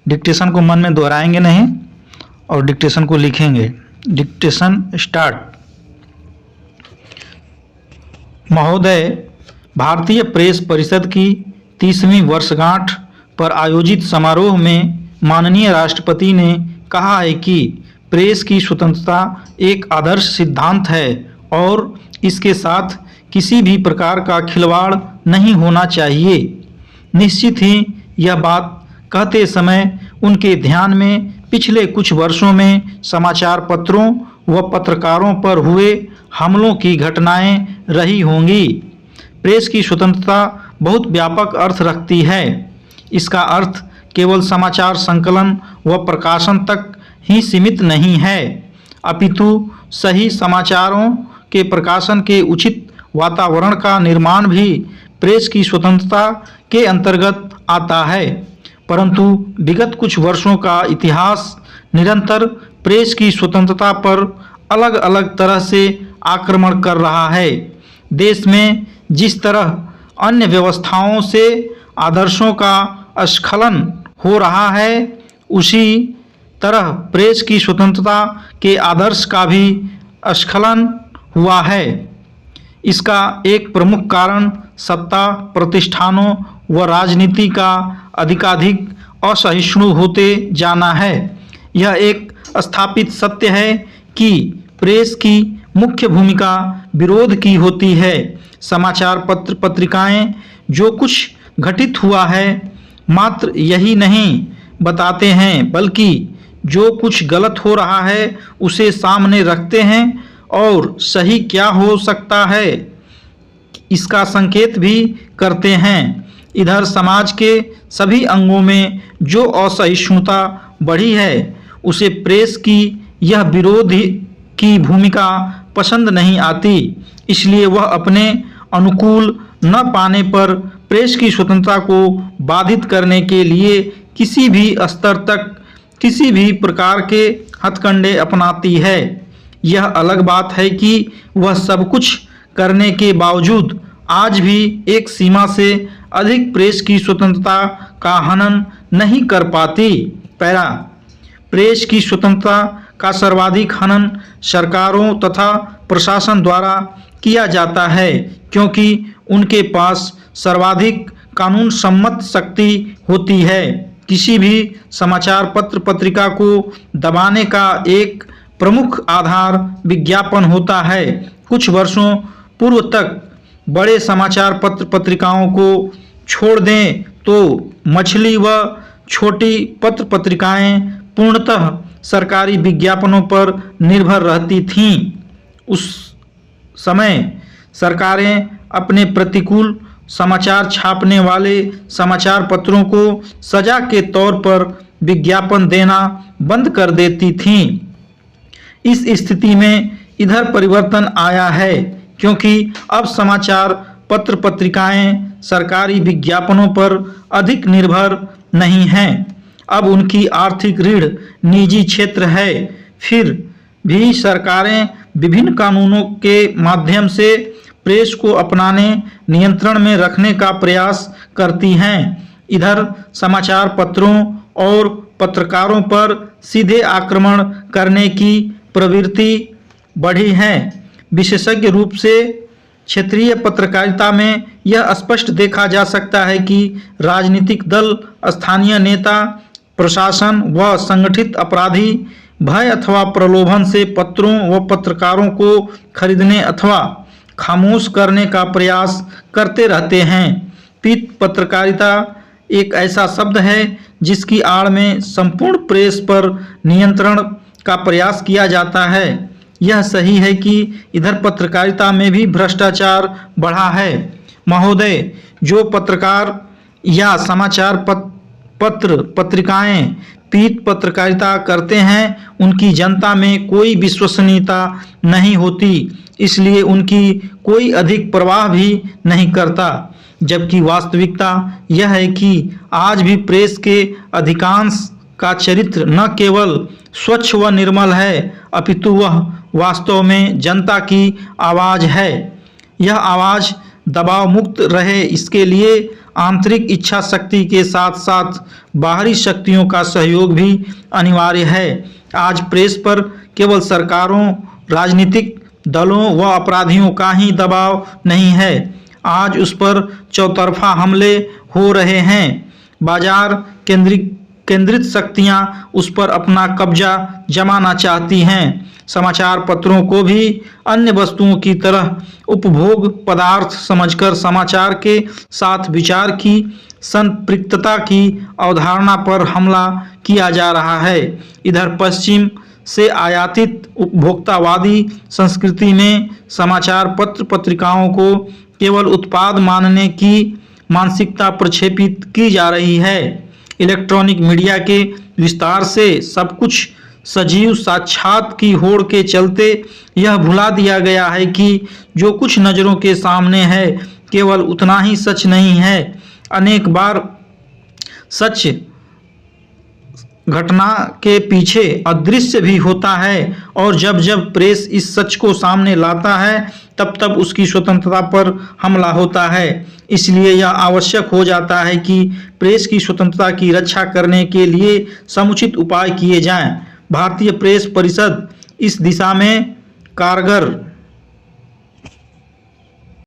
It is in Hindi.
डिक्टेशन को मन में दोहराएंगे नहीं और डिक्टेशन को लिखेंगे। Dictation start. महोदय, भारतीय प्रेस परिषद की 30वीं वर्षगांठ पर आयोजित समारोह में माननीय राष्ट्रपति ने कहा है कि प्रेस की स्वतंत्रता एक आदर्श सिद्धांत है और इसके साथ किसी भी प्रकार का खिलवाड़ नहीं होना चाहिए। निश्चित ही यह बात कहते समय उनके ध्यान में पिछले कुछ वर्षों में समाचार पत्रों व पत्रकारों पर हुए हमलों की घटनाएं रही होंगी। प्रेस की स्वतंत्रता बहुत व्यापक अर्थ रखती है। इसका अर्थ केवल समाचार संकलन व प्रकाशन तक ही सीमित नहीं है, अपितु सही समाचारों के प्रकाशन के उचित वातावरण का निर्माण भी प्रेस की स्वतंत्रता के अंतर्गत आता है। परंतु विगत कुछ वर्षों का इतिहास निरंतर प्रेस की स्वतंत्रता पर अलग अलग तरह से आक्रमण कर रहा है। देश में जिस तरह अन्य व्यवस्थाओं से आदर्शों का स्खलन हो रहा है, उसी तरह प्रेस की स्वतंत्रता के आदर्श का भी स्खलन हुआ है। इसका एक प्रमुख कारण सत्ता प्रतिष्ठानों व राजनीति का अधिकाधिक असहिष्णु होते जाना है। यह एक स्थापित सत्य है कि प्रेस की मुख्य भूमिका विरोध की होती है। समाचार पत्र पत्रिकाएं जो कुछ घटित हुआ है मात्र यही नहीं बताते हैं, बल्कि जो कुछ गलत हो रहा है उसे सामने रखते हैं और सही क्या हो सकता है इसका संकेत भी करते हैं। इधर समाज के सभी अंगों में जो असहिष्णुता बढ़ी है उसे प्रेस की यह विरोध की भूमिका पसंद नहीं आती, इसलिए वह अपने अनुकूल न पाने पर प्रेस की स्वतंत्रता को बाधित करने के लिए किसी भी स्तर तक किसी भी प्रकार के हथकंडे अपनाती है। यह अलग बात है कि वह सब कुछ करने के बावजूद आज भी एक सीमा से अधिक प्रेस की स्वतंत्रता का हनन नहीं कर पाती। पैरा, प्रेस की स्वतंत्रता का सर्वाधिक हनन सरकारों तथा प्रशासन द्वारा किया जाता है, क्योंकि उनके पास सर्वाधिक कानून सम्मत शक्ति होती है। किसी भी समाचार पत्र पत्रिका को दबाने का एक प्रमुख आधार विज्ञापन होता है। कुछ वर्षों पूर्व तक बड़े समाचार पत्र पत्रिकाओं को छोड़ दें तो मछली व छोटी पत्र पत्रिकाएं पूर्णतः सरकारी विज्ञापनों पर निर्भर रहती थीं। उस समय सरकारें अपने प्रतिकूल समाचार छापने वाले समाचार पत्रों को सजा के तौर पर विज्ञापन देना बंद कर देती थीं। इस स्थिति में इधर परिवर्तन आया है, क्योंकि अब समाचार पत्र पत्रिकाएं सरकारी विज्ञापनों पर अधिक निर्भर नहीं हैं। अब उनकी आर्थिक रीढ़ निजी क्षेत्र है। फिर भी सरकारें विभिन्न कानूनों के माध्यम से प्रेस को अपनाने नियंत्रण में रखने का प्रयास करती हैं। इधर समाचार पत्रों और पत्रकारों पर सीधे आक्रमण करने की प्रवृत्ति बढ़ी है। विशेषज्ञ रूप से क्षेत्रीय पत्रकारिता में यह स्पष्ट देखा जा सकता है कि राजनीतिक दल, स्थानीय नेता, प्रशासन व संगठित अपराधी भय अथवा प्रलोभन से पत्रों व पत्रकारों को खरीदने अथवा खामोश करने का प्रयास करते रहते हैं। पीत पत्रकारिता एक ऐसा शब्द है जिसकी आड़ में संपूर्ण प्रेस पर नियंत्रण का प्रयास किया जाता है। यह सही है कि इधर पत्रकारिता में भी भ्रष्टाचार बढ़ा है। महोदय, जो पत्रकार या समाचार पत्र पत्रिकाएं पीत पत्रकारिता करते हैं उनकी जनता में कोई विश्वसनीयता नहीं होती, इसलिए उनकी कोई अधिक परवाह भी नहीं करता। जबकि वास्तविकता यह है कि आज भी प्रेस के अधिकांश का चरित्र न केवल स्वच्छ व निर्मल है, अपितु वह वास्तव में जनता की आवाज़ है। यह आवाज़ दबाव मुक्त रहे, इसके लिए आंतरिक इच्छा शक्ति के साथ साथ बाहरी शक्तियों का सहयोग भी अनिवार्य है। आज प्रेस पर केवल सरकारों, राजनीतिक दलों व अपराधियों का ही दबाव नहीं है, आज उस पर चौतरफा हमले हो रहे हैं। बाजार केंद्रित शक्तियां उस पर अपना कब्जा जमाना चाहती हैं। समाचार पत्रों को भी अन्य वस्तुओं की तरह उपभोग पदार्थ समझकर समाचार के साथ विचार की संपृक्तता की अवधारणा पर हमला किया जा रहा है। इधर पश्चिम से आयातित उपभोक्तावादी संस्कृति में समाचार पत्र पत्रिकाओं को केवल उत्पाद मानने की मानसिकता प्रक्षेपित की जा रही है। इलेक्ट्रॉनिक मीडिया के विस्तार से सब कुछ सजीव साक्षात की होड़ के चलते यह भुला दिया गया है कि जो कुछ नज़रों के सामने है केवल उतना ही सच नहीं है। अनेक बार सच घटना के पीछे अदृश्य भी होता है और जब जब प्रेस इस सच को सामने लाता है तब तब उसकी स्वतंत्रता पर हमला होता है। इसलिए यह आवश्यक हो जाता है कि प्रेस की स्वतंत्रता की रक्षा करने के लिए समुचित उपाय किए जाएं। भारतीय प्रेस परिषद इस दिशा में कारगर